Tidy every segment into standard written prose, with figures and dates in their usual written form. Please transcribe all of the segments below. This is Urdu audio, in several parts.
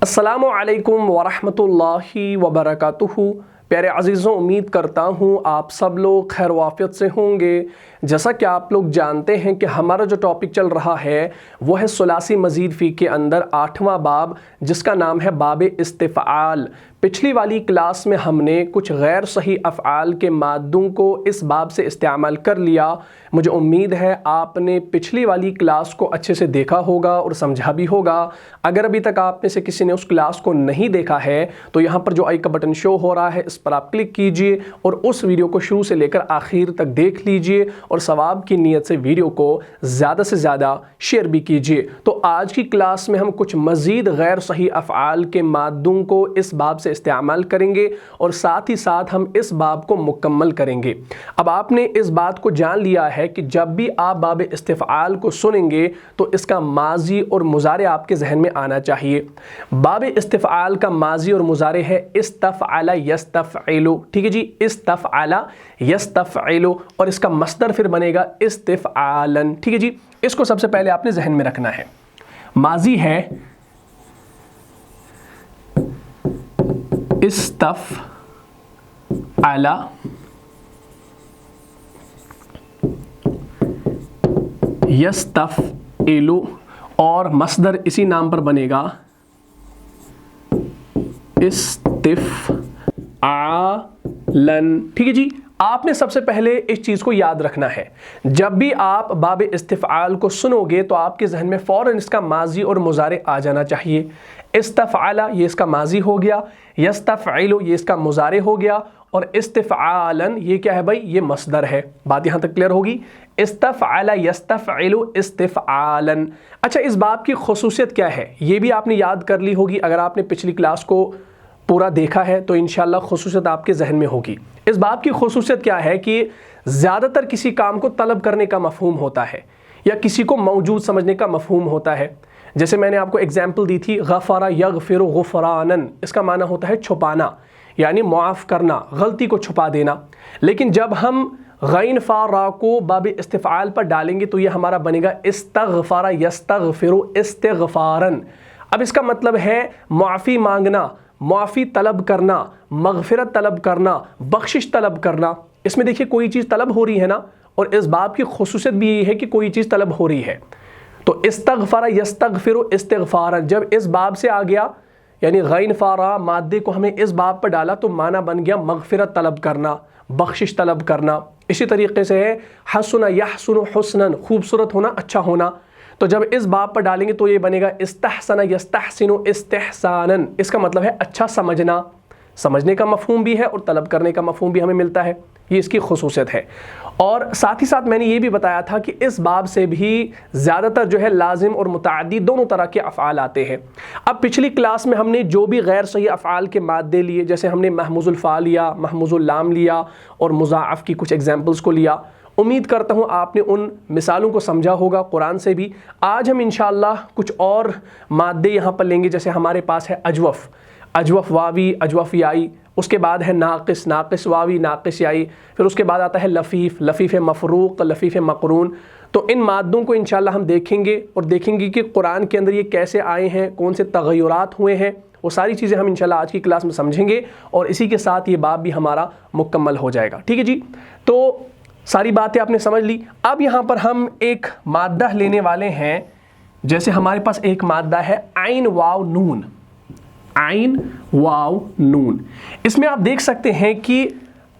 السلام علیکم ورحمۃ اللہ وبرکاتہ۔ پیارے عزیزوں، امید کرتا ہوں آپ سب لوگ خیر وافیت سے ہوں گے۔ جیسا کہ آپ لوگ جانتے ہیں کہ ہمارا جو ٹاپک چل رہا ہے وہ ہے ثلاثی مزید فی کے اندر 8واں باب، جس کا نام ہے باب استفعال۔ پچھلی والی کلاس میں ہم نے کچھ غیر صحیح افعال کے مادوں کو اس باب سے استعمال کر لیا۔ مجھے امید ہے آپ نے پچھلی والی کلاس کو اچھے سے دیکھا ہوگا اور سمجھا بھی ہوگا۔ اگر ابھی تک آپ میں سے کسی نے اس کلاس کو نہیں دیکھا ہے تو یہاں پر جو آئی کا بٹن شو ہو رہا ہے اس پر آپ کلک کیجئے اور اس ویڈیو کو شروع سے لے کر آخر تک دیکھ لیجئے اور ثواب کی نیت سے ویڈیو کو زیادہ سے زیادہ شیئر بھی کیجئے۔ تو آج کی کلاس میں ہم کچھ مزید غیر صحیح افعال کے مادوں کو اس باب سے استعمال کریں گے اور ساتھ ہی ساتھ ہم اس باب کو مکمل کریں گے۔ اب آپ نے اس بات کو جان لیا ہے کہ جب بھی آپ باب استفعال کو سنیں گے تو اس کا ماضی اور مضارع آپ کے ذہن میں آنا چاہیے۔ باب استفعال کا ماضی اور مضارع ہے استفعل یستفعل، ٹھیک ہے جی، استفعل یستفعل، اور اس کا مصدر پھر بنے گا استفعالا، ٹھیک ہے جی۔ اس کو سب سے پہلے آپ نے ذہن میں رکھنا ہے۔ ماضی ہے استفعل یستفعل، اور مصدر اسی نام پر بنے گا استفعالا، ٹھیک ہے جی۔ آپ نے سب سے پہلے اس چیز کو یاد رکھنا ہے، جب بھی آپ باب استفعال کو سنو گے تو آپ کے ذہن میں فوراً اس کا ماضی اور مضارع آ جانا چاہیے۔ استفعل یہ اس کا ماضی ہو گیا، یستفعل یہ اس کا مضارع ہو گیا، اور استفعالا یہ کیا ہے بھائی؟ یہ مصدر ہے۔ بات یہاں تک کلیئر ہوگی؟ استفعل یستفعل استفعالا۔ اچھا، اس باب کی خصوصیت کیا ہے یہ بھی آپ نے یاد کر لی ہوگی۔ اگر آپ نے پچھلی کلاس کو پورا دیکھا ہے تو انشاءاللہ خصوصیت آپ کے ذہن میں ہوگی۔ اس باب کی خصوصیت کیا ہے کہ زیادہ تر کسی کام کو طلب کرنے کا مفہوم ہوتا ہے یا کسی کو موجود سمجھنے کا مفہوم ہوتا ہے۔ جیسے میں نے آپ کو اگزامپل دی تھی، غفر یغفر غفرانا، اس کا معنی ہوتا ہے چھپانا، یعنی معاف کرنا، غلطی کو چھپا دینا۔ لیکن جب ہم غین فا را کو باب استفعال پر ڈالیں گے تو یہ ہمارا بنے گا استغفر یستغفر استغفارا۔ اب اس کا مطلب ہے معافی مانگنا، معافی طلب کرنا، مغفرت طلب کرنا، بخشش طلب کرنا۔ اس میں دیکھیے کوئی چیز طلب ہو رہی ہے نا، اور اس باب کی خصوصیت بھی یہی ہے کہ کوئی چیز طلب ہو رہی ہے۔ تو استغفر یستغفر استغفارا جب اس باب سے آ گیا، یعنی غین فارا مادے کو ہمیں اس باب پر ڈالا تو معنی بن گیا مغفرت طلب کرنا، بخشش طلب کرنا۔ اسی طریقے سے ہے حسن یحسن حسنا، خوبصورت ہونا، اچھا ہونا۔ تو جب اس باب پر ڈالیں گے تو یہ بنے گا استحسن یستحسن استحسانا، اس کا مطلب ہے اچھا سمجھنا، سمجھنے کا مفہوم بھی ہے اور طلب کرنے کا مفہوم بھی ہمیں ملتا ہے۔ یہ اس کی خصوصیت ہے۔ اور ساتھ ہی ساتھ میں نے یہ بھی بتایا تھا کہ اس باب سے بھی زیادہ تر جو ہے لازم اور متعدی دونوں طرح کے افعال آتے ہیں۔ اب پچھلی کلاس میں ہم نے جو بھی غیر صحیح افعال کے مادے لیے، جیسے ہم نے محموز الفا لیا، محموز اللام لیا اور مضاعف کی کچھ ایگزامپلس کو لیا، امید کرتا ہوں آپ نے ان مثالوں کو سمجھا ہوگا قرآن سے بھی۔ آج ہم انشاءاللہ کچھ اور مادے یہاں پر لیں گے، جیسے ہمارے پاس ہے اجوف، اجوف واوی، اجوف یائی، اس کے بعد ہے ناقص، ناقص واوی، ناقص یائی، پھر اس کے بعد آتا ہے لفیف، لفیف مفروق، لفیف مقرون۔ تو ان مادوں کو انشاءاللہ ہم دیکھیں گے اور دیکھیں گے کہ قرآن کے اندر یہ کیسے آئے ہیں، کون سے تغیرات ہوئے ہیں، وہ ساری چیزیں ہم انشاءاللہ آج کی کلاس میں سمجھیں گے، اور اسی کے ساتھ یہ باب بھی ہمارا مکمل ہو جائے گا، ٹھیک ہے جی۔ تو ساری باتیں آپ نے سمجھ لی۔ اب یہاں پر ہم ایک مادہ لینے والے ہیں، جیسے ہمارے پاس ایک مادہ ہے عین واو نون، عین واو نون۔ اس میں آپ دیکھ سکتے ہیں کہ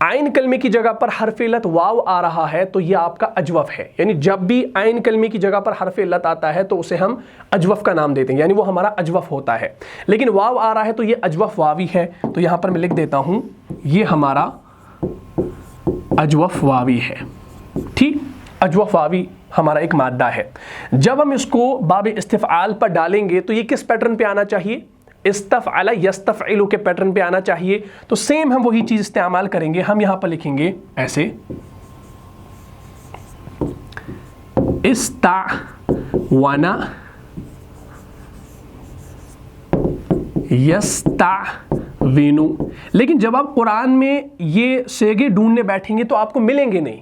عین کلمے کی جگہ پر حرف علت واو آ رہا ہے تو یہ آپ کا اجوف ہے، یعنی جب بھی عین کلمے کی جگہ پر حرف علت آتا ہے تو اسے ہم اجوف کا نام دیتے ہیں، یعنی وہ ہمارا اجوف ہوتا ہے۔ لیکن واو آ رہا ہے تو یہ اجوف واوی ہے، تو یہاں پر میں لکھ دیتا ہوں یہ ہمارا اجوف واوی ہے، ٹھیک۔ اجوف واوی ہمارا ایک مادہ ہے۔ جب ہم اس کو باب استفعال پر ڈالیں گے تو یہ کس پیٹرن پہ آنا چاہیے؟ استفعل یستفعل کے پیٹرن پہ آنا چاہیے۔ تو سیم ہم وہی چیز استعمال کریں گے، ہم یہاں پر لکھیں گے ایسے استعون یستعون۔ لیکن جب آپ قرآن میں یہ سیگے ڈھونڈنے بیٹھیں گے تو آپ کو ملیں گے نہیں۔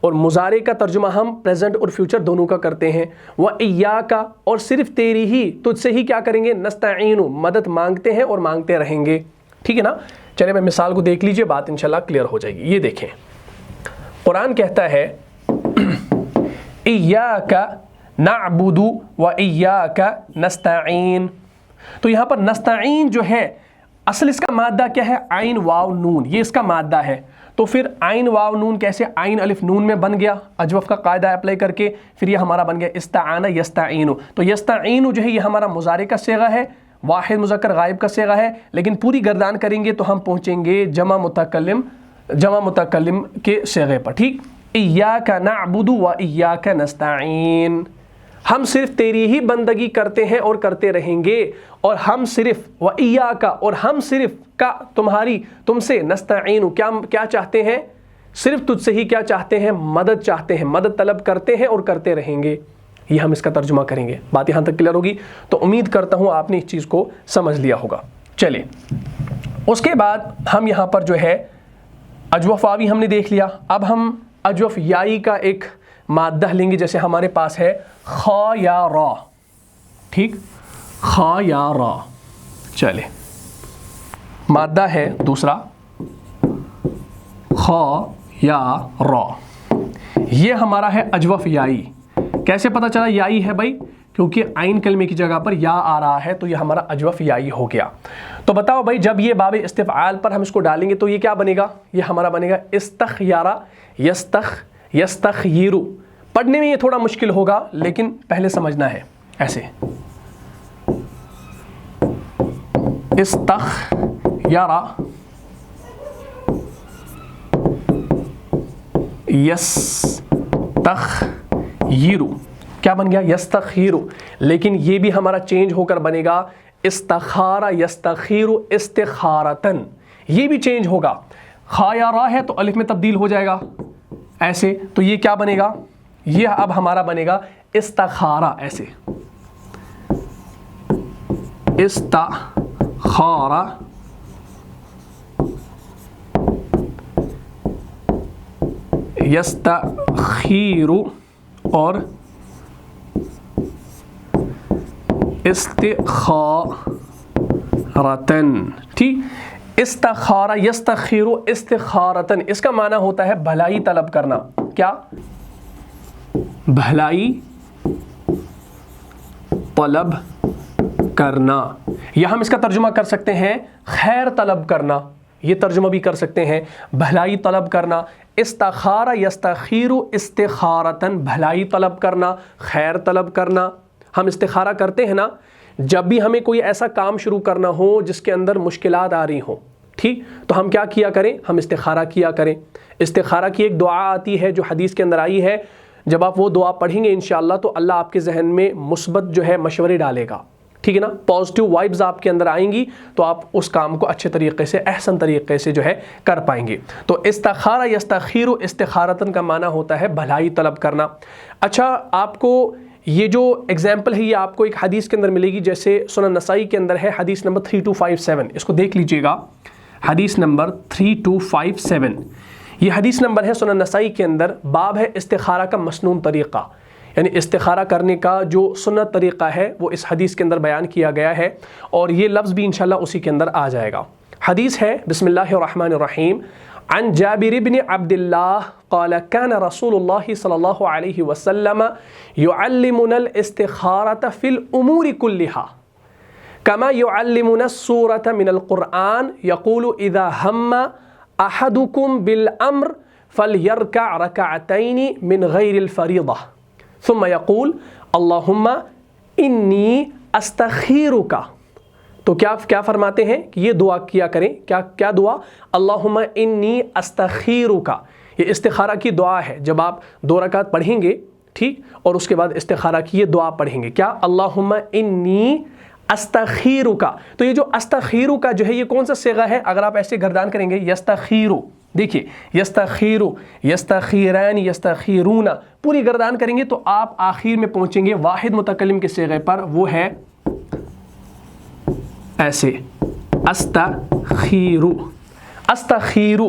اور مضارع کا ترجمہ ہم پریزنٹ اور فیوچر دونوں کا کرتے ہیں. وَإِيَّاكَ اور صرف تیری ہی تجھ سے ہی کیا کریں گے نستعین مدد مانگتے ہیں اور مانگتے رہیں گے. ٹھیک ہے نا. چلے میں مثال کو دیکھ لیجئے بات انشاءاللہ کلیئر ہو جائے گی. یہ دیکھیں قرآن کہتا ہے إِيَّاكَ نَعْبُدُ وَإِيَّاكَ نَسْتَعِين. تو یہاں پر نستعین جو ہے اصل اس کا مادہ کیا ہے عین واو نون, یہ اس کا مادہ ہے. تو پھر عین واو نون کیسے عین الف نون میں بن گیا اجوف کا قاعدہ اپلائی کر کے, پھر یہ ہمارا بن گیا استعان یستعین. تو یستعین جو ہے یہ ہمارا مضارع کا صیغہ ہے, واحد مذکر غائب کا صیغہ ہے, لیکن پوری گردان کریں گے تو ہم پہنچیں گے جمع متکلم کے صیغے پر. ٹھیک. ایاک نعبد و ایاک نستعین, ہم صرف تیری ہی بندگی کرتے ہیں اور کرتے رہیں گے, اور ہم صرف و ایاک اور ہم صرف کا تمہاری تم سے نستعین کیا چاہتے ہیں صرف تجھ سے ہی کیا چاہتے ہیں مدد چاہتے ہیں, مدد طلب کرتے ہیں اور کرتے رہیں گے. یہ ہم اس کا ترجمہ کریں گے. بات یہاں تک کلیئر ہوگی. تو امید کرتا ہوں آپ نے اس چیز کو سمجھ لیا ہوگا. چلے اس کے بعد ہم یہاں پر جو ہے اجوف واوی ہم نے دیکھ لیا. اب ہم اجوف یائی کا ایک مادہ لیں گے, جیسے ہمارے پاس ہے خا یا را. ٹھیک. خا یا را. چلے مادہ ہے دوسرا خا یا را, یہ ہمارا ہے اجوف یائی. کیسے پتہ چلا یائی ہے بھائی؟ کیونکہ عین کلمے کی جگہ پر یا آ رہا ہے تو یہ ہمارا اجوف یائی ہو گیا. تو بتاؤ بھائی جب یہ باب استفعال پر ہم اس کو ڈالیں گے تو یہ کیا بنے گا؟ یہ ہمارا بنے گا استخیارا یستخیرو. پڑھنے میں یہ تھوڑا مشکل ہوگا لیکن پہلے سمجھنا ہے. ایسے استخیارا یستخیرو کیا بن گیا؟ یستخیرو. لیکن یہ بھی ہمارا چینج ہو کر بنے گا استخارا یستخیرو استخارتن. یہ بھی چینج ہوگا. خا یا را ہے تو الف میں تبدیل ہو جائے گا ایسے. تو یہ کیا بنے گا؟ یہ اب ہمارا بنے گا استخارا. ایسے استخارا یستخیرو اور استخارتن. ٹھیک. استخارا یستخیرو استخارتن اس کا معنی ہوتا ہے بھلائی طلب کرنا. کیا؟ بھلائی طلب کرنا. یا ہم اس کا ترجمہ کر سکتے ہیں خیر طلب کرنا. یہ ترجمہ بھی کر سکتے ہیں بھلائی طلب کرنا. استخارا یستخیرو استخارتن بھلائی طلب کرنا, خیر طلب کرنا. ہم استخارہ کرتے ہیں نا جب بھی ہمیں کوئی ایسا کام شروع کرنا ہو جس کے اندر مشکلات آ رہی ہوں. ٹھیک. تو ہم کیا کیا کریں؟ ہم استخارہ کیا کریں. استخارہ کی ایک دعا آتی ہے جو حدیث کے اندر آئی ہے. جب آپ وہ دعا پڑھیں گے انشاءاللہ تو اللہ آپ کے ذہن میں مثبت جو ہے مشورے ڈالے گا. ٹھیک ہے نا. پازیٹیو وائبز آپ کے اندر آئیں گی تو آپ اس کام کو اچھے طریقے سے احسن طریقے سے جو ہے کر پائیں گے. تو استخارہ یستخیرو استخارتن کا معنی ہوتا ہے بھلائی طلب کرنا. اچھا آپ کو یہ جو اگزامپل ہے یہ آپ کو ایک حدیث کے اندر ملے گی, جیسے سنن نسائی کے اندر ہے حدیث نمبر 3257. اس کو دیکھ لیجئے گا. حدیث نمبر 3257 یہ حدیث نمبر ہے سنن نسائی کے اندر. باب ہے استخارہ کا مسنون طریقہ, یعنی استخارہ کرنے کا جو سنت طریقہ ہے وہ اس حدیث کے اندر بیان کیا گیا ہے, اور یہ لفظ بھی انشاءاللہ اسی کے اندر آ جائے گا. حدیث ہے بسم اللہ الرحمن الرحیم. عن جابر بن عبد الله قال كان رسول الله صلى الله عليه وسلم يعلمنا الاستخارة في الأمور كلها كما يعلمنا السورة من القرآن يقول إذا هم أحدكم بالأمر فليركع ركعتين من غير الفريضة ثم يقول اللهم إني أستخيرك. تو کیا فرماتے ہیں کہ یہ دعا کیا کریں. کیا دعا؟ اللہم انی استخیرک. یہ استخارہ کی دعا ہے. جب آپ 2 رکعت پڑھیں گے ٹھیک, اور اس کے بعد استخارہ کی یہ دعا پڑھیں گے. کیا؟ اللہم انی استخیرک. تو یہ جو استخیرک جو ہے یہ کون سا صیغہ ہے؟ اگر آپ ایسے گردان کریں گے یستخیرو, دیکھیے یستخیرو یستخیران یستخیرون پوری گردان کریں گے تو آپ آخر میں پہنچیں گے واحد متکلم کے صیغے پر, وہ ہے ایسے استخیرو. استخیرو.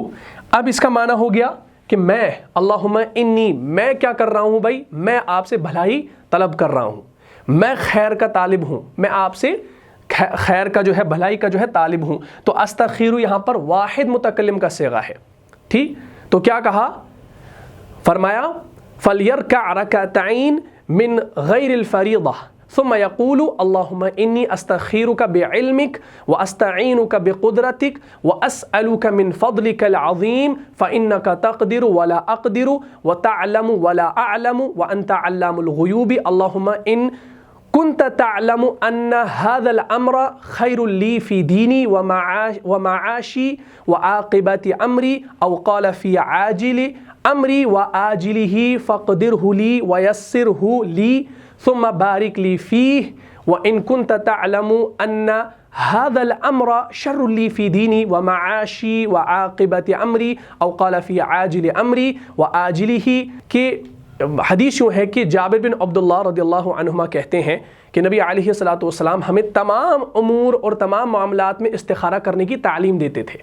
اب اس کا معنی ہو گیا کہ میں اللہم انی میں کیا کر رہا ہوں بھائی، میں آپ سے بھلائی طلب کر رہا ہوں، میں خیر کا طالب ہوں، میں آپ سے خیر کا جو ہے بھلائی کا جو ہے طالب ہوں. تو استخیر یہاں پر واحد متکلم کا صیغہ ہے. ٹھیک، تو کیا کہا، فرمایا فَلْيَرْكَعْ رَكَعْتَيْنِ مِنْ غَيْرِ الْفَرِيضَةِ ثم يقول اللهم إني أستخيرك بعلمك وأستعينك بقدرتك وأسألك من فضلك العظيم فإنك تقدر ولا أقدر وتعلم ولا أعلم وأنت علام الغيوب اللهم إن كنت تعلم أن هذا الأمر خير لي في ديني ومعاشي وعاقبة أمري أو قال في عاجل أمري وآجله فاقدره لي ويسره لي ثم بارك لي فيه وإن كنت تعلم أن هذا الأمر شر لي في ديني ومعاشي وعاقبة أمري أو قال في عاجل أمري وآجله. کہ حدیث یوں ہے کہ جابر بن عبداللہ رضی اللہ عنہما کہتے ہیں کہ نبی علیہ الصلوۃ والسلام ہمیں تمام امور اور تمام معاملات میں استخارہ کرنے کی تعلیم دیتے تھے،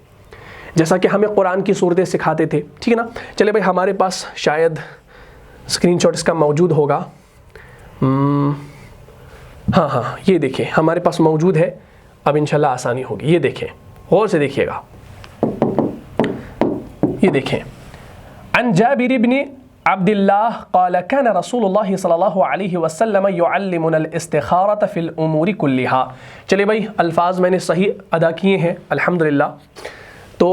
جیسا کہ ہمیں قرآن کی صورتیں سکھاتے تھے. ٹھیک ہے نا. چلے بھائی، ہمارے پاس شاید اسکرین شاٹ اس کا موجود ہوگا. ہاں یہ دیکھیں ہمارے پاس موجود ہے. اب انشاءاللہ آسانی ہوگی. یہ دیکھیں، غور سے دیکھیے گا. یہ دیکھیں، عن جابر بن عبد اللہ قال كان رسول اللہ صلی اللہ علیہ وسلم يعلمنا الاستخارة في الامور كلها. چلے بھائی، الفاظ میں نے صحیح ادا کیے ہیں الحمدللہ. تو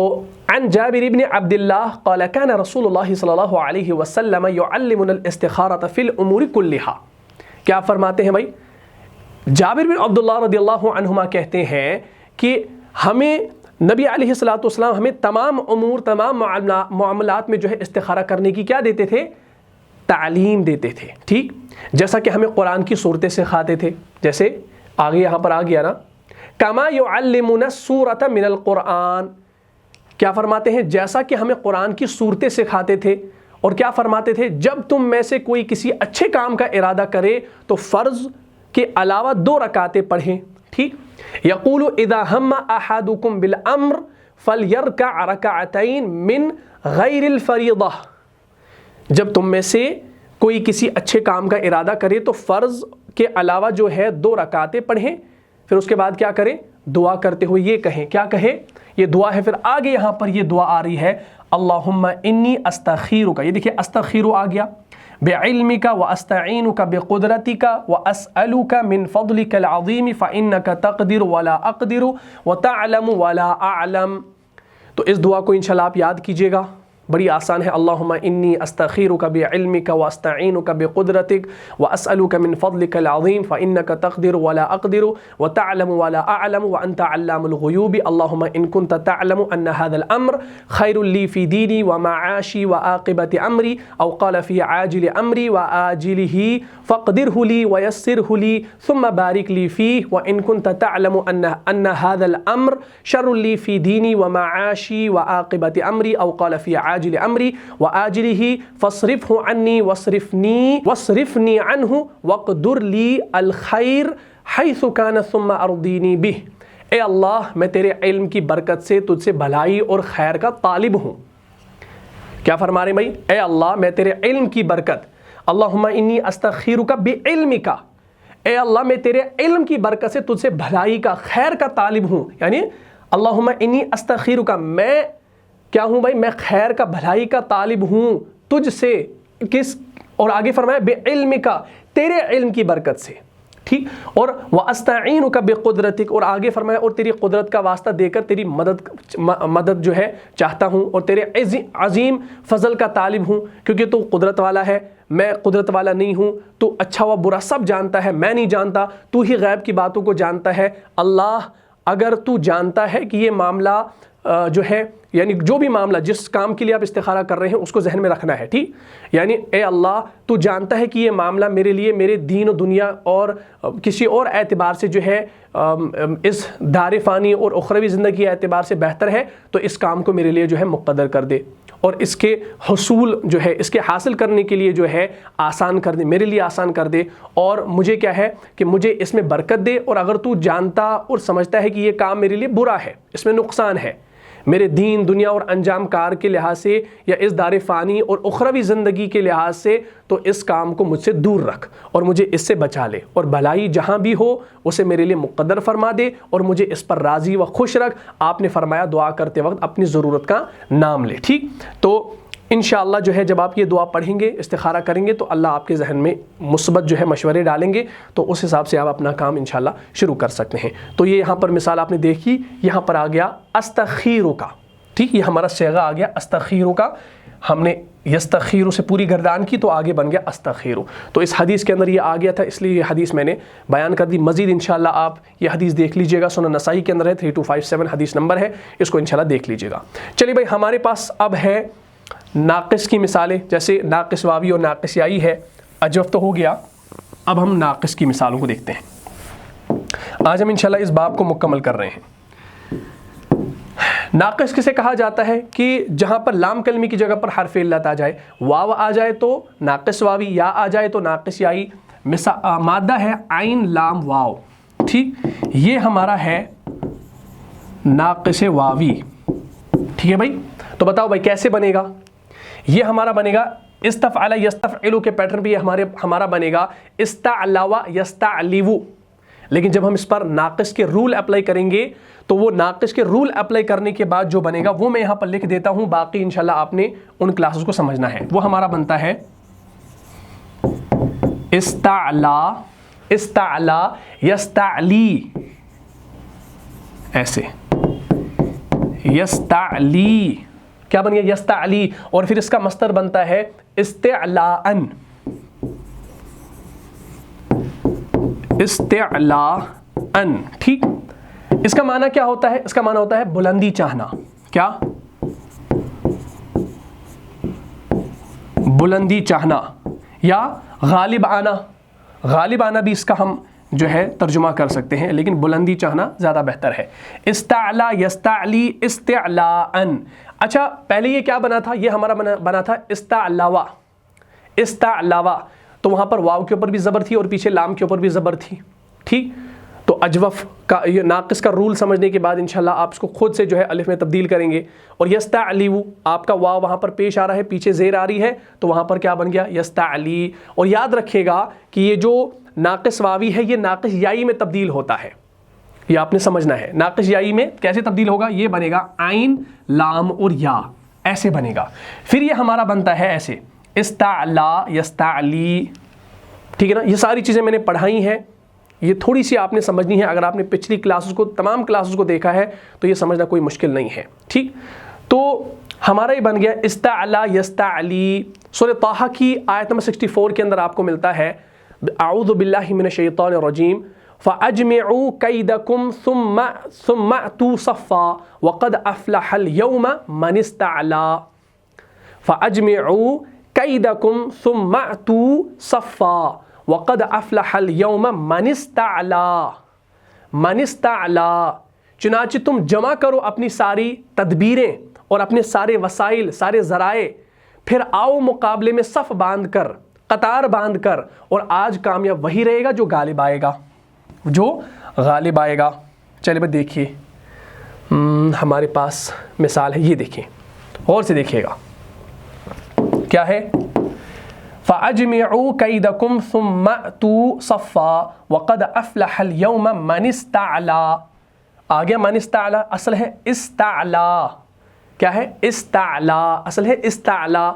عن جابر بن عبد اللہ قال كان رسول اللہ صلی اللہ علیہ وسلم يعلمنا الاستخارة في الامور كلها. کیا فرماتے ہیں بھائی؟ جابر بن عبداللہ رضی اللہ عنہما کہتے ہیں کہ ہمیں نبی علیہ الصلوۃ والسلام ہمیں تمام امور، تمام معاملات میں جو ہے استخارہ کرنے کی کیا دیتے تھے؟ تعلیم دیتے تھے. ٹھیک، جیسا کہ ہمیں قرآن کی صورتیں سکھاتے تھے. جیسے آگے یہاں پر آ گیا نا، کما یعلمنا السورۃ من القرآن. کیا فرماتے ہیں؟ جیسا کہ ہمیں قرآن کی صورتیں سکھاتے تھے. اور کیا فرماتے تھے؟ جب تم میں سے کوئی کسی اچھے کام کا ارادہ کرے تو فرض کے علاوہ 2 رکعتیں پڑھیں. ٹھیک، یقول اذا ہم احدکم بالامر فلیرکع رکعتین من غیر الفریضہ. جب تم میں سے کوئی کسی اچھے کام کا ارادہ کرے تو فرض کے علاوہ جو ہے 2 رکعتیں پڑھیں. پھر اس کے بعد کیا کریں؟ دعا کرتے ہوئے یہ کہیں. کیا کہیں؟ یہ دعا ہے. پھر آگے یہاں پر یہ دعا آ رہی ہے، اللہم انی استخیرک. یہ دیکھیں استخیر آ گیا، بعلمک واستعینک بقدرتک واسألک من فضلک العظیم فانک تقدر ولا اقدر وتعلم ولا اعلم. تو اس دعا کو انشاءاللہ آپ یاد کیجئے گا، بڑی آسان ہے. اللہم انی استخیرک بعلمک واستعینک بقدرتک واسألک من فضلک العظیم فانک تقدر ولا اقدر وتعلم ولا اعلم وانت علام الغیوب. اللہم ان کنت تعلم ان هذا الامر خیر لی فی دینی ومعاشی وعاقبت امری او قال فی عاجل امری وآجلہ فاقدرہ لی ویسرہ لی ثم بارک لی فیہ وان کنت تعلم ان هذا الامر شر لی فی دینی ومعاشی وعاقبت امری او قال فی عاجل امری وآجلہ فاصرفہ عنی واصرفنی عنہ واقدر لی الخیر حیث کان ثم ارضینی بہ. اے اللہ، میں تیرے علم کی برکت سے تجھ سے بھلائی اور خیر کا طالب ہوں. کیا فرما رہے بھائی؟ اے اللہ، میں تیرے علم کی برکت، اللہم انی استخیرک بعلمک، اے اللہ میں تیرے علم کی برکت سے تجھ سے بھلائی کا، خیر کا طالب ہوں. یعنی اللہم انی استخیرک، میں کیا ہوں بھائی؟ میں خیر کا، بھلائی کا طالب ہوں تجھ سے. کس؟ اور آگے فرمایا بعلمک، تیرے علم کی برکت سے. ٹھیک، اور وَأَسْتَعِينُكَ بِقُدْرَتِكَ، اور آگے فرمایا اور تیری قدرت کا واسطہ دے کر تیری مدد جو ہے چاہتا ہوں، اور تیرے عظیم فضل کا طالب ہوں، کیونکہ تو قدرت والا ہے، میں قدرت والا نہیں ہوں. تو اچھا و برا سب جانتا ہے، میں نہیں جانتا، تو ہی غیب کی باتوں کو جانتا ہے. اللہ، اگر تو جانتا ہے کہ یہ معاملہ جو ہے، یعنی جو بھی معاملہ، جس کام کے لیے آپ استخارہ کر رہے ہیں اس کو ذہن میں رکھنا ہے. ٹھیک، یعنی اے اللہ تو جانتا ہے کہ یہ معاملہ میرے لیے، میرے دین و دنیا اور کسی اور اعتبار سے جو ہے اس دار فانی اور اخروی زندگی اعتبار سے بہتر ہے، تو اس کام کو میرے لیے جو ہے مقدر کر دے، اور اس کے حصول جو ہے، اس کے حاصل کرنے کے لیے جو ہے آسان کر دے، میرے لیے آسان کر دے. اور مجھے کیا ہے کہ مجھے اس میں برکت دے. اور اگر تو جانتا اور سمجھتا ہے کہ یہ کام میرے لیے برا ہے، اس میں نقصان ہے، میرے دین دنیا اور انجام کار کے لحاظ سے یا اس دار فانی اور اخروی زندگی کے لحاظ سے تو اس کام کو مجھ سے دور رکھ اور مجھے اس سے بچا لے، اور بھلائی جہاں بھی ہو اسے میرے لیے مقدر فرما دے اور مجھے اس پر راضی و خوش رکھ۔ آپ نے فرمایا دعا کرتے وقت اپنی ضرورت کا نام لے، ٹھیک؟ تو انشاءاللہ جو ہے جب آپ یہ دعا پڑھیں گے، استخارہ کریں گے، تو اللہ آپ کے ذہن میں مثبت جو ہے مشورے ڈالیں گے، تو اس حساب سے آپ اپنا کام انشاءاللہ شروع کر سکتے ہیں۔ تو یہ یہاں پر مثال آپ نے دیکھی، یہاں پر آ گیا استخیرو کا، ٹھیک؟ یہ ہمارا صیغہ آ گیا استخیرو کا، ہم نے یستخیرو سے پوری گردان کی تو آگے بن گیا استخیرو۔ تو اس حدیث کے اندر یہ آ گیا تھا، اس لیے یہ حدیث میں نے بیان کر دی۔ مزید انشاءاللہ آپ یہ حدیث دیکھ لیجئے گا، سنن نسائی کے اندر ہے، 3257 حدیث نمبر ہے، اس کو انشاءاللہ دیکھ لیجئے گا۔ چلیے بھائی، ہمارے پاس اب ہے ناقص کی مثالیں، جیسے ناقص واوی اور ناقص یائی ہے، اجوف تو ہو گیا، اب ہم ناقص کی مثالوں کو دیکھتے ہیں۔ آج ہم انشاءاللہ اس باب کو مکمل کر رہے ہیں۔ ناقص کسے کہا جاتا ہے کہ جہاں پر لام کلمی کی جگہ پر حرف علت آ جائے، واو آ جائے تو ناقص واوی، یا آ جائے تو ناقص یائی۔ مادہ ہے عین لام واو، ٹھیک؟ یہ ہمارا ہے ناقص واوی، ٹھیک ہے بھائی؟ تو بتاؤ بھائی کیسے بنے گا؟ یہ ہمارا بنے گا استفعل یستفعلو کے پیٹرن پہ، یہ ہمارا بنے گا استعلو یستعلیو۔ لیکن جب ہم اس پر ناقص کے رول اپلائی کریں گے تو وہ ناقص کے رول اپلائی کرنے کے بعد جو بنے گا وہ میں یہاں پر لکھ دیتا ہوں، باقی انشاءاللہ آپ نے ان کلاسز کو سمجھنا ہے۔ وہ ہمارا بنتا ہے استعلا یستعلی، ایسے یستعلی، کیا بن گیا؟ یستعلی۔ اور پھر اس کا مصدر بنتا ہے استعلاءن، استعلاءن، ٹھیک؟ اس کا معنی کیا ہوتا ہے؟ اس کا معنی ہوتا ہے بلندی چاہنا، کیا؟ بلندی چاہنا، یا غالب آنا۔ غالب آنا بھی اس کا ہم جو ہے ترجمہ کر سکتے ہیں، لیکن بلندی چاہنا زیادہ بہتر ہے۔ استعلا یستعلی استعلاءن۔ اچھا، پہلے یہ کیا بنا تھا؟ یہ ہمارا بنا تھا استعلاوا، استعلاوا۔ تو وہاں پر واو کے اوپر بھی زبر تھی اور پیچھے لام کے اوپر بھی زبر تھی، ٹھیک؟ تو اجوف کا یہ ناقص کا رول سمجھنے کے بعد انشاءاللہ آپ اس کو خود سے جو ہے الف میں تبدیل کریں گے۔ اور یستعلیو، آپ کا واو وہاں پر پیش آ رہا ہے، پیچھے زیر آ رہی ہے، تو وہاں پر کیا بن گیا؟ یستعلی۔ اور یاد رکھیے گا کہ یہ جو ناقص واوی ہے یہ ناقص یائی میں تبدیل ہوتا ہے، یہ آپ نے سمجھنا ہے۔ ناقص یائی میں کیسے تبدیل ہوگا؟ یہ بنے گا عین لام اور یا، ایسے بنے گا۔ پھر یہ ہمارا بنتا ہے ایسے استعلا یستعلی، ٹھیک ہے نا؟ یہ ساری چیزیں میں نے پڑھائی ہیں، یہ تھوڑی سی آپ نے سمجھنی ہے۔ اگر آپ نے پچھلی کلاسز کو، تمام کلاسز کو دیکھا ہے تو یہ سمجھنا کوئی مشکل نہیں ہے، ٹھیک؟ تو ہمارا یہ بن گیا استعلا یستعلی۔ سورہ طٰہٰ کی آیت نمبر 64 کے اندر آپ کو ملتا ہے اعوذ باللہ من الشیطان الرجیم فَأَجْمِعُوا كَيْدَكُمْ ثُمَّ أْتُوا صَفًّا وَقَدْ أَفْلَحَ الْيَوْمَ مَنِ اسْتَعْلَىٰ۔ فَأَجْمِعُوا كَيْدَكُمْ ثُمَّ أْتُوا صَفًّا وَقَدْ أَفْلَحَ الْيَوْمَ مَنِ اسْتَعْلَىٰ، مَنِ اسْتَعْلَىٰ۔ چنانچہ تم جمع کرو اپنی ساری تدبیریں اور اپنے سارے وسائل، سارے ذرائع، پھر آؤ مقابلے میں صف باندھ کر، قطار باندھ کر، اور آج کامیاب وہی رہے گا جو غالب آئے گا، جو غالب آئے گا۔ چلے بھائی دیکھیے، ہمارے پاس مثال ہے، یہ دیکھیں، غور سے دیکھیے گا کیا ہے۔ فَأَجْمِعُوا كَيْدَكُمْ ثُمَّ أْتُوا صَفًّا وَقَدْ أَفْلَحَ الْيَوْمَ مَنِ اسْتَعْلَىٰ۔ آگیا من استعلا، اصل ہے استعلا، کیا ہے؟ استعلا، اصل ہے استعلا۔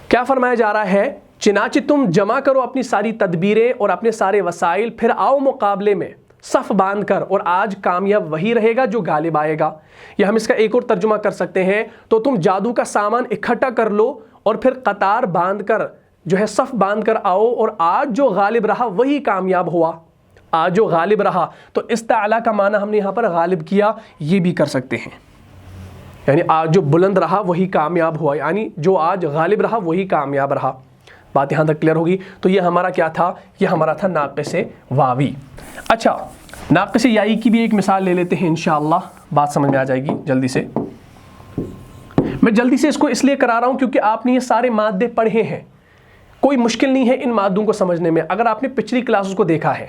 کیا فرمایا جا رہا ہے؟ چنانچہ تم جمع کرو اپنی ساری تدبیریں اور اپنے سارے وسائل، پھر آؤ مقابلے میں صف باندھ کر، اور آج کامیاب وہی رہے گا جو غالب آئے گا۔ یا ہم اس کا ایک اور ترجمہ کر سکتے ہیں، تو تم جادو کا سامان اکٹھا کر لو اور پھر قطار باندھ کر جو ہے صف باندھ کر آؤ، اور آج جو غالب رہا وہی کامیاب ہوا، آج جو غالب رہا۔ تو استعلا کا معنی ہم نے یہاں پر غالب کیا، یہ بھی کر سکتے ہیں، یعنی آج جو بلند رہا وہی کامیاب ہوا، یعنی جو آج غالب رہا وہی کامیاب رہا۔ بات یہاں تک کلیئر ہوگی؟ تو یہ ہمارا کیا تھا؟ یہ ہمارا تھا ناقص واوی۔ اچھا، ناقص یائی کی بھی ایک مثال لے لیتے ہیں، انشاءاللہ بات سمجھ میں آ جائے گی جلدی سے۔ میں جلدی سے اس کو اس لیے کرا رہا ہوں کیونکہ آپ نے یہ سارے مادے پڑھے ہیں، کوئی مشکل نہیں ہے ان مادوں کو سمجھنے میں۔ اگر آپ نے پچھلی کلاسز کو دیکھا ہے،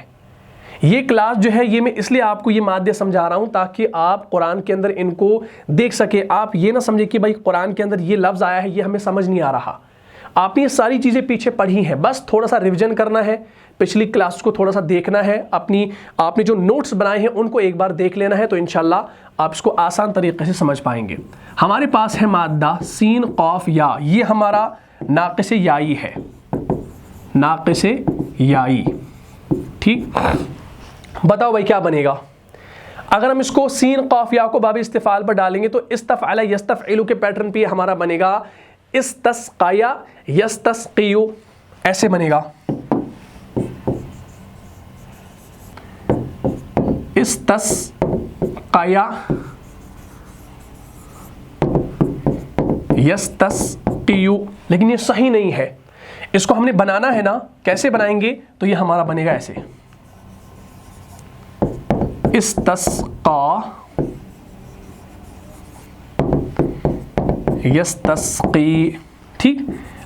یہ کلاس جو ہے یہ میں اس لیے آپ کو یہ مادے سمجھا رہا ہوں تاکہ آپ قرآن کے اندر ان کو دیکھ سکیں. آپ یہ نہ سمجھیں کہ بھائی قرآن کے اندر یہ لفظ آیا ہے یہ ہمیں سمجھ نہیں آ رہا. آپ نے یہ ساری چیزیں پیچھے پڑھی ہیں, بس تھوڑا سا ریویژن کرنا ہے, پچھلی کلاس کو تھوڑا سا دیکھنا ہے, آپ نے جو نوٹس بنائے ہیں ان کو ایک بار دیکھ لینا ہے, تو انشاءاللہ آپ اس کو آسان طریقے سے سمجھ پائیں گے. ہمارے پاس ہے مادہ سین قاف یا, یہ ہمارا ناقص یائی ہے, ناقص یائی. ٹھیک, بتاؤ بھائی کیا بنے گا. اگر ہم اس کو سین قاف یا کو باب استفعال پر ڈالیں گے تو استفعل یستفعل کے پیٹرن پہ ہمارا بنے گا استسقیا یستسقیو, ایسے بنے گا. استسقیا یستسقیو, لیکن یہ صحیح نہیں ہے. اس کو ہم نے بنانا ہے نا, کیسے بنائیں گے, تو یہ ہمارا بنے گا ایسے استسقا یستسقی. ٹھیک,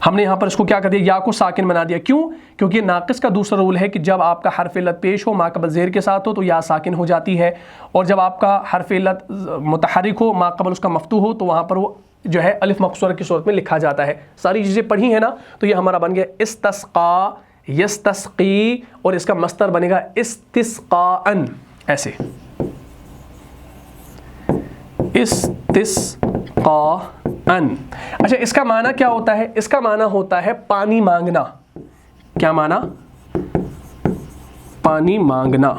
ہم نے یہاں پر اس کو کیا کر دیا, یا کو ساکن بنا دیا. کیوں؟ کیونکہ ناقص کا دوسرا رول ہے کہ جب آپ کا حرف علت پیش ہو ما قبل زیر کے ساتھ ہو تو یا ساکن ہو جاتی ہے, اور جب آپ کا حرف علت متحرک ہو ما قبل اس کا مفتوح ہو تو وہاں پر وہ جو ہے الف مقصورہ کی صورت میں لکھا جاتا ہے. ساری چیزیں پڑھی ہیں نا, تو یہ ہمارا بن گیا استسقا یستسقی, اور اس کا مصدر بنے گا استسقاءن, ایسے استسقاءن. اچھا, اس کا معنی کیا ہوتا ہے؟ اس کا معنی ہوتا ہے پانی مانگنا. کیا معنی؟ پانی مانگنا,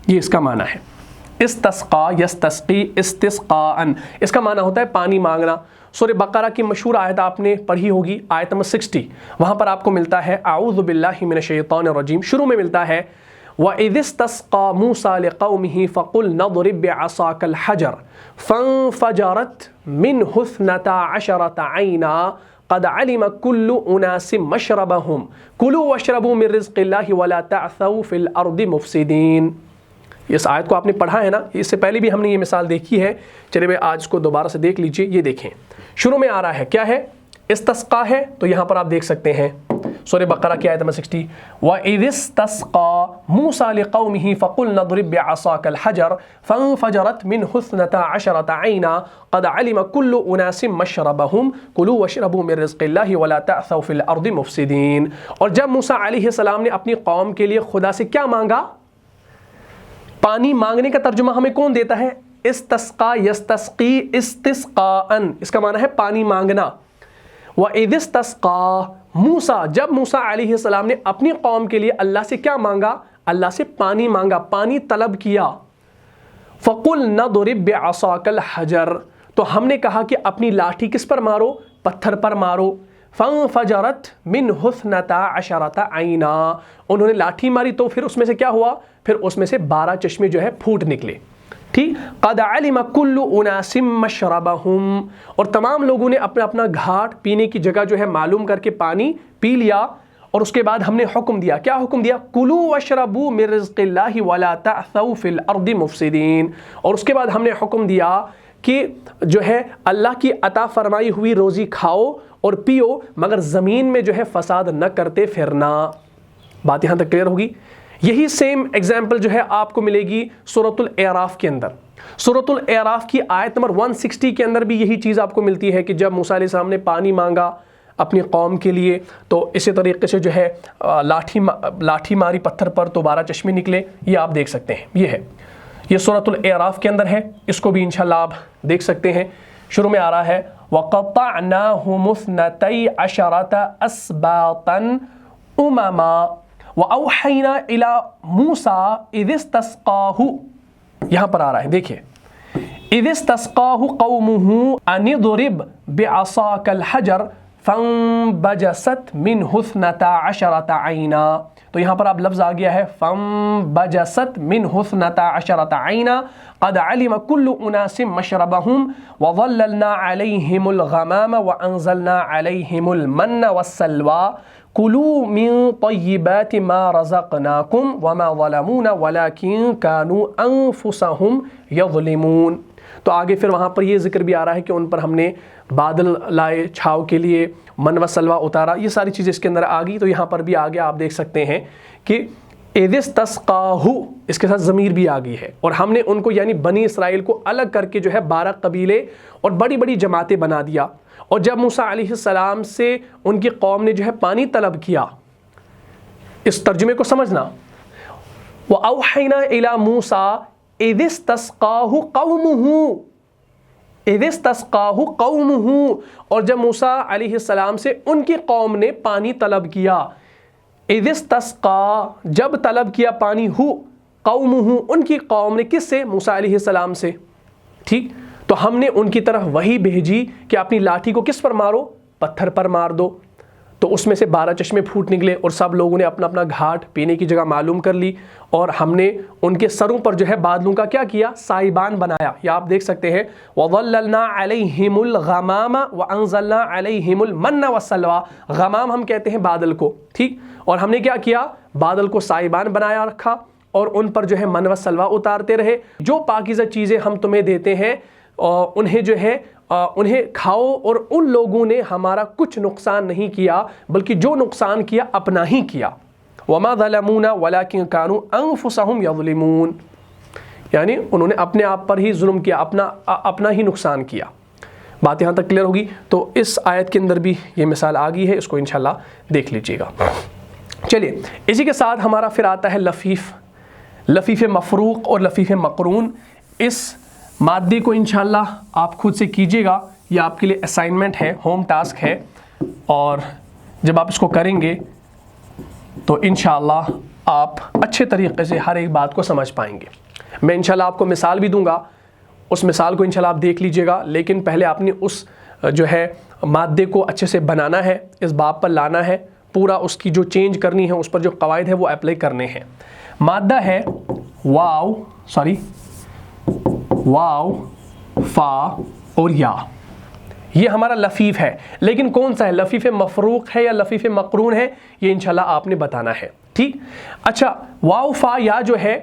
یہ اس کا معنی ہے. استسقا یستسقی استسقاءن, اس کا معنی ہوتا ہے پانی مانگنا. سورہ بقرہ کی مشہور آیت آپ نے پڑھی ہوگی, آیت نمبر 60, وہاں پر آپ کو ملتا ہے اعوذ باللہ من الشیطان الرجیم. شروع میں ملتا ہے وَإِذِ اسْتَسْقَىٰ مُوسَىٰ لِقَوْمِهِ فَقُلْنَا اضْرِب بِّعَصَاكَ الْحَجَرَ فَانفَجَرَتْ مِنْهُ اثْنَتَا عَشَرَةَ عَيْنًا قَدْ عَلِمَ كُلُّ أُنَاسٍ مَّشْرَبَهُمْ كُلُوا وَاشْرَبُوا مِن رِّزْقِ اللَّهِ وَلَا تَعْثَوْا فِي الْأَرْضِ مُفْسِدِينَ. اس آیت کو آپ نے پڑھا ہے نا, اس سے پہلے بھی ہم نے یہ مثال دیکھی ہے. چلیے بھائی آج کو دوبارہ سے دیکھ لیجئے. یہ دیکھیں, شروع میں آ رہا ہے, کیا ہے؟ استسقا ہے, تو یہاں پر آپ دیکھ سکتے ہیں سورہ بقرہ کی آیت نمبر 60, وَإِذِ اسْتَسْقَىٰ مُوسَىٰ لِقَوْمِهِ فَقُلْنَا اضْرِب بِّعَصَاكَ الْحَجَرَ فَانفَجَرَتْ مِنْهُ اثْنَتَا عَشَرَةَ عَيْنًا قَدْ عَلِمَ كُلُّ أُنَاسٍ مَّشْرَبَهُمْ كُلُوا وَاشْرَبُوا مِن رِّزْقِ اللَّهِ وَلَا تَعْثَوْا فِي الْأَرْضِ مُفْسِدِينَ. اور جب موسیٰ علیہ السلام نے اپنی قوم کے لیے خدا سے کیا مانگا, پانی مانگنے کا ترجمہ ہمیں کون دیتا ہے؟ استسقا یستسقی استسقاءن, اس کا معنی ہے پانی مانگنا. وَإِذِ اسْتَسْقَىٰ موسیٰ, جب موسیٰ علیہ السلام نے اپنی قوم کے لیے اللہ سے کیا مانگا, اللہ سے پانی مانگا, پانی طلب کیا. فَقُلْنَا اضْرِب بِّعَصَاكَ الْحَجَرَ, تو ہم نے کہا کہ اپنی لاٹھی کس پر مارو, پتھر پر مارو. فَانفَجَرَتْ مِنْهُ اثْنَتَا عَشَرَةَ عَيْنًا, انہوں نے لاٹھی ماری تو پھر اس میں سے کیا ہوا, پھر اس میں سے 12 چشمے جو ہے پھوٹ نکلے. ٹھیک, قَدْ عَلِمَ كُلُّ أُنَاسٍ مَّشْرَبَهُمْ, اور تمام لوگوں نے اپنا اپنا گھاٹ پینے کی جگہ جو ہے معلوم کر کے پانی پی لیا. اور اس کے بعد ہم نے حکم دیا, کیا حکم دیا؟ كُلُوا وَاشْرَبُوا مِن رِّزْقِ اللَّهِ وَلَا تَعْثَوْا فِي الْأَرْضِ مُفْسِدِينَ. اور اس کے بعد ہم نے حکم دیا کہ جو ہے اللہ کی عطا فرمائی ہوئی روزی کھاؤ اور پیو, مگر زمین میں جو ہے فساد نہ کرتے پھرنا. بات یہاں تک کلیئر ہوگی. یہی سیم ایگزامپل جو ہے آپ کو ملے گی سورۃ الاعراف کے اندر. سورۃ الاعراف کی آیت نمبر 160 کے اندر بھی یہی چیز آپ کو ملتی ہے کہ جب موسیٰ علیہ السلام نے پانی مانگا اپنی قوم کے لیے تو اسی طریقے سے جو ہے لاٹھی ماری پتھر پر تو 12 چشمے نکلے. یہ آپ دیکھ سکتے ہیں, یہ ہے, یہ سورۃ الاعراف کے اندر ہے. اس کو بھی انشاءاللہ آپ دیکھ سکتے ہیں. شروع میں آ رہا ہے وَقَطَّعْنَاهُمُ اثْنَتَيْ عَشَرَةَ أَسْبَاطًا أُمَمًا وَأَوْحَيْنَا إِلَىٰ مُوسَىٰ إِذِ اسْتَسْقَاهُ. یہاں پر آ رہا ہے, دیکھیے, إِذِ اسْتَسْقَاهُ قَوْمُهُ أَنِ اضْرِب بِّعَصَاكَ الْحَجَرَ فَانبَجَسَتْ مِنْهُ اثْنَتَا عَشَرَةَ عَيْنًا. تو یہاں پر اب لفظ آ گیا ہے فَانبَجَسَتْ مِنْهُ اثْنَتَا عَشَرَةَ عَيْنًا قَدْ عَلِمَ كُلُّ أُنَاسٍ مَّشْرَبَهُمْ وَظَلَّلْنَا عَلَيْهِمُ الْغَمَامَ وَأَنزَلْنَا عَلَيْهِمُ الْمَنَّ وَالسَّلْوَىٰ كُلُوا مِن طَيِّبَاتِ مَا رَزَقْنَاكُمْ وَمَا ظَلَمُونَا وَلَٰكِن كَانُوا أَنفُسَهُمْ يَظْلِمُونَ. تو آگے پھر وہاں پر یہ ذکر بھی آ رہا ہے کہ ان پر ہم نے بادل لائے چھاؤ کے لیے, من و سلوہ اتارا, یہ ساری چیزیں اس کے اندر آ گئی. تو یہاں پر بھی آگے آپ دیکھ سکتے ہیں کہ اذ استسقاہ، اس کے ساتھ ضمیر بھی آ گئی ہے، اور ہم نے ان کو یعنی بنی اسرائیل کو الگ کر کے جو ہے 12 قبیلے اور بڑی بڑی جماعتیں بنا دیا، اور جب موسیٰ علیہ السلام سے ان کی قوم نے جو ہے پانی طلب کیا، اس ترجمے کو سمجھنا، وَأَوْحَيْنَا إِلَى مُوسَىٰ إِذِ اسْتَسْقَاهُ قَوْمُهُ، اِذِ اسْتَسْقَاهُ قَوْمُهُ، اور جب موسیٰ علیہ السلام سے ان کی قوم نے پانی طلب کیا، اِذِ اسْتَسْقَا، جب طلب کیا پانی، ہو قَوْمُهُ، ان کی قوم نے، کس سے؟ موسیٰ علیہ السلام سے، ٹھیک؟ تو ہم نے ان کی طرف وحی بھیجی کہ اپنی لاٹھی کو کس پر مارو؟ پتھر پر مار دو، تو اس میں سے 12 چشمے پھوٹ نکلے، اور سب لوگوں نے اپنا اپنا گھاٹ پینے کی جگہ معلوم کر لی، اور ہم نے ان کے سروں پر جو ہے بادلوں کا کیا کیا؟ سائبان بنایا۔ یا آپ دیکھ سکتے ہیں وَظَلَّلْنَا عَلَيْهِمُ الْغَمَامَ وَأَنزَلْنَا عَلَيْهِمُ الْمَنَّ وَالسَّلْوَىٰ، غمام ہم کہتے ہیں بادل کو، ٹھیک؟ اور ہم نے کیا کیا؟ بادل کو سائبان بنایا رکھا، اور ان پر جو ہے من و سلوہ اتارتے رہے۔ جو پاکیزہ چیزیں ہم تمہیں دیتے ہیں انہیں جو ہے انہیں کھاؤ، اور ان لوگوں نے ہمارا کچھ نقصان نہیں کیا، بلکہ جو نقصان کیا اپنا ہی کیا۔ وَمَا ظَلَمُونَا وَلَٰكِن كَانُوا أَنفُسَهُمْ يَظْلِمُونَ، یعنی انہوں نے اپنے آپ پر ہی ظلم کیا، اپنا ہی نقصان کیا۔ بات یہاں تک کلیئر ہوگی؟ تو اس آیت کے اندر بھی یہ مثال آ گئی ہے، اس کو انشاءاللہ دیکھ لیجئے گا۔ چلیے، اسی کے ساتھ ہمارا پھر آتا ہے لفیف مفروق اور لفیف مقرون۔ اس مادے کو انشاءاللہ آپ خود سے کیجئے گا، یہ آپ کے لیے اسائنمنٹ ہے، ہوم ٹاسک ہے، اور جب آپ اس کو کریں گے تو انشاءاللہ آپ اچھے طریقے سے ہر ایک بات کو سمجھ پائیں گے۔ میں انشاءاللہ آپ کو مثال بھی دوں گا، اس مثال کو انشاءاللہ آپ دیکھ لیجئے گا، لیکن پہلے آپ نے اس جو ہے مادے کو اچھے سے بنانا ہے، اس باب پر لانا ہے، پورا اس کی جو چینج کرنی ہے، اس پر جو قواعد ہے وہ اپلائی کرنے ہیں۔ مادہ ہے واو، فا اور یا، یہ ہمارا لفیف ہے، لیکن کون سا ہے؟ لفیف مفروق ہے یا لفیف مقرون ہے؟ یہ انشاءاللہ آپ نے بتانا ہے، ٹھیک؟ اچھا، واو فا یا جو ہے،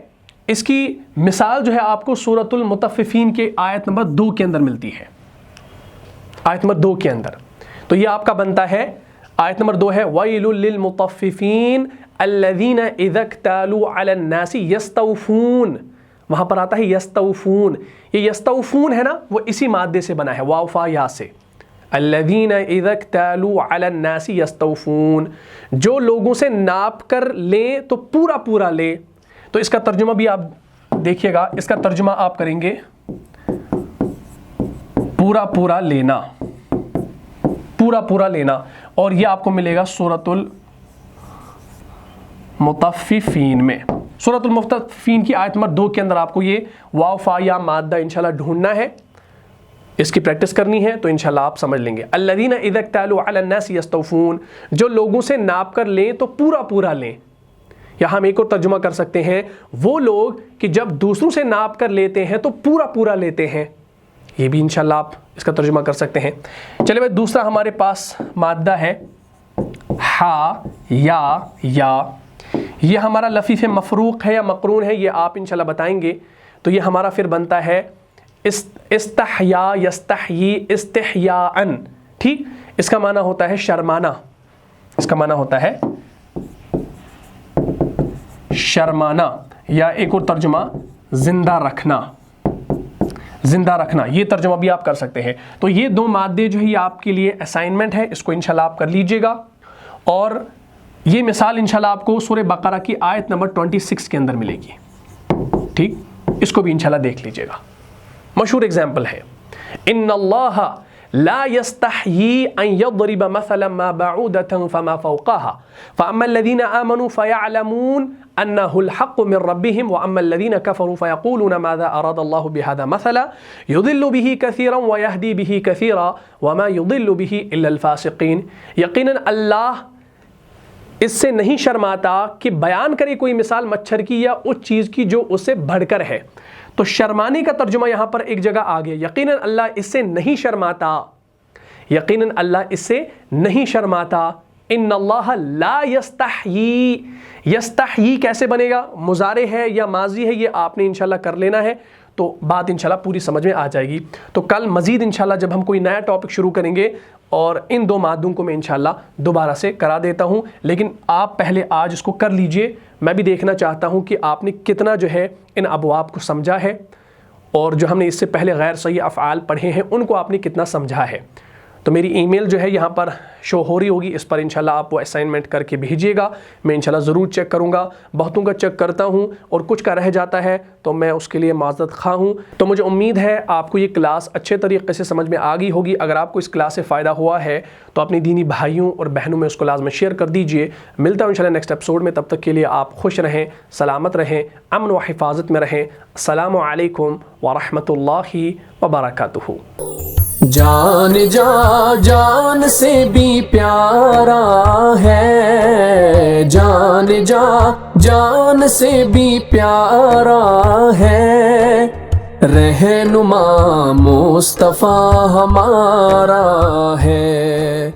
اس کی مثال جو ہے آپ کو سورۃ المطففین کے آیت نمبر 2 کے اندر ملتی ہے، آیت نمبر 2 کے اندر۔ تو یہ آپ کا بنتا ہے، آیت نمبر 2 ہے وَيْلٌ لِّلْمُطَفِّفِينَ الَّذِينَ إِذَا اكْتَالُوا عَلَى النَّاسِ يَسْتَوْفُونَ، وہاں پر آتا ہے یستوفون، یہ یستوفون ہے نا، وہ اسی مادے سے بنا ہے، واو فا یا سے۔ الذین اذا اکتالوا علی الناس یستوفون، جو لوگوں سے ناپ کر لیں تو پورا پورا لیں۔ تو اس کا ترجمہ بھی آپ دیکھیے گا، اس کا ترجمہ آپ کریں گے پورا پورا لینا، پورا پورا لینا، اور یہ آپ کو ملے گا سورۃ المطففین میں۔ سورۃ المطففین کی آیت نمبر 2 کے اندر آپ کو یہ واو فا یا مادہ انشاءاللہ ڈھونڈنا ہے، اس کی پریکٹس کرنی ہے، تو انشاءاللہ آپ سمجھ لیں گے۔ الذین اذا اکتالوا علی الناس یستوفون، جو لوگوں سے ناپ کر لیں تو پورا پورا لیں۔ یا ہم ایک اور ترجمہ کر سکتے ہیں، وہ لوگ کہ جب دوسروں سے ناپ کر لیتے ہیں تو پورا پورا لیتے ہیں، یہ بھی انشاءاللہ آپ اس کا ترجمہ کر سکتے ہیں۔ چلے بھائی، دوسرا ہمارے پاس مادہ ہے ہا یا، یہ ہمارا لفیف مفروق ہے یا مقرون ہے، یہ آپ انشاءاللہ بتائیں گے۔ تو یہ ہمارا پھر بنتا ہے استحیا یستحیی استحیاءن، ٹھیک؟ اس کا معنی ہوتا ہے شرمانا، اس کا معنی ہوتا ہے شرمانا، یا ایک اور ترجمہ زندہ رکھنا، زندہ رکھنا، یہ ترجمہ بھی آپ کر سکتے ہیں۔ تو یہ 2 مادے جو ہے یہ آپ کے لیے اسائنمنٹ ہے، اس کو انشاءاللہ آپ کر لیجئے گا، اور یہ مثال انشاءاللہ آپ کو سورہ بقرہ کی آیت نمبر 26 کے اندر ملے گی، ٹھیک؟ اس کو بھی انشاءاللہ دیکھ لیجئے گا، مشہور اگزامپل ہے۔ ان اللہ لا يستحيي ان يضرب مثلا ما بعودة فما فوقها فاما الذين امنوا فيعلمون انه الحق من ربهم واما الذين كفروا فيقولون ماذا اراد الله بهذا مثلا يضل به كثيرا ويهدي به كثيرا وما يضل به الا الفاسقين۔ یقینا اللہ اس سے نہیں شرماتا کہ بیان کرے کوئی مثال مچھر کی یا اس چیز کی جو اس سے بڑھ کر ہے۔ تو شرمانے کا ترجمہ یہاں پر ایک جگہ آ گیا، یقیناً اللہ اس سے نہیں شرماتا، یقیناً اللہ اس سے نہیں شرماتا۔ ان اللہ لا یستحیی، یستحیی کیسے بنے گا؟ مضارع ہے یا ماضی ہے، یہ آپ نے انشاءاللہ کر لینا ہے۔ تو بات انشاءاللہ پوری سمجھ میں آ جائے گی۔ تو کل مزید انشاءاللہ جب ہم کوئی نیا ٹاپک شروع کریں گے، اور ان 2 مادوں کو میں انشاءاللہ دوبارہ سے کرا دیتا ہوں، لیکن آپ پہلے آج اس کو کر لیجئے۔ میں بھی دیکھنا چاہتا ہوں کہ آپ نے کتنا جو ہے ان ابواب کو سمجھا ہے، اور جو ہم نے اس سے پہلے غیر صحیح افعال پڑھے ہیں ان کو آپ نے کتنا سمجھا ہے۔ تو میری ای میل جو ہے یہاں پر شو ہو رہی ہوگی، اس پر انشاءاللہ آپ وہ اسائنمنٹ کر کے بھیجیے گا، میں انشاءاللہ ضرور چیک کروں گا۔ بہتوں کا چیک کرتا ہوں اور کچھ کا رہ جاتا ہے تو میں اس کے لیے معذرت خواہ ہوں۔ تو مجھے امید ہے آپ کو یہ کلاس اچھے طریقے سے سمجھ میں آ گئی ہوگی۔ اگر آپ کو اس کلاس سے فائدہ ہوا ہے تو اپنی دینی بھائیوں اور بہنوں میں اس کو لازم شیئر کر دیجئے۔ ملتا ہوں انشاءاللہ نیکسٹ ایپیسوڈ میں، تب تک کے لیے آپ خوش رہیں، سلامت رہیں، امن و حفاظت میں رہیں۔ السلام علیکم ورحمۃ اللہ وبرکاتہ۔ جان جان سے بھی پیارا ہے، جان جان سے بھی پیارا ہے، رہنما مصطفیٰ ہمارا ہے۔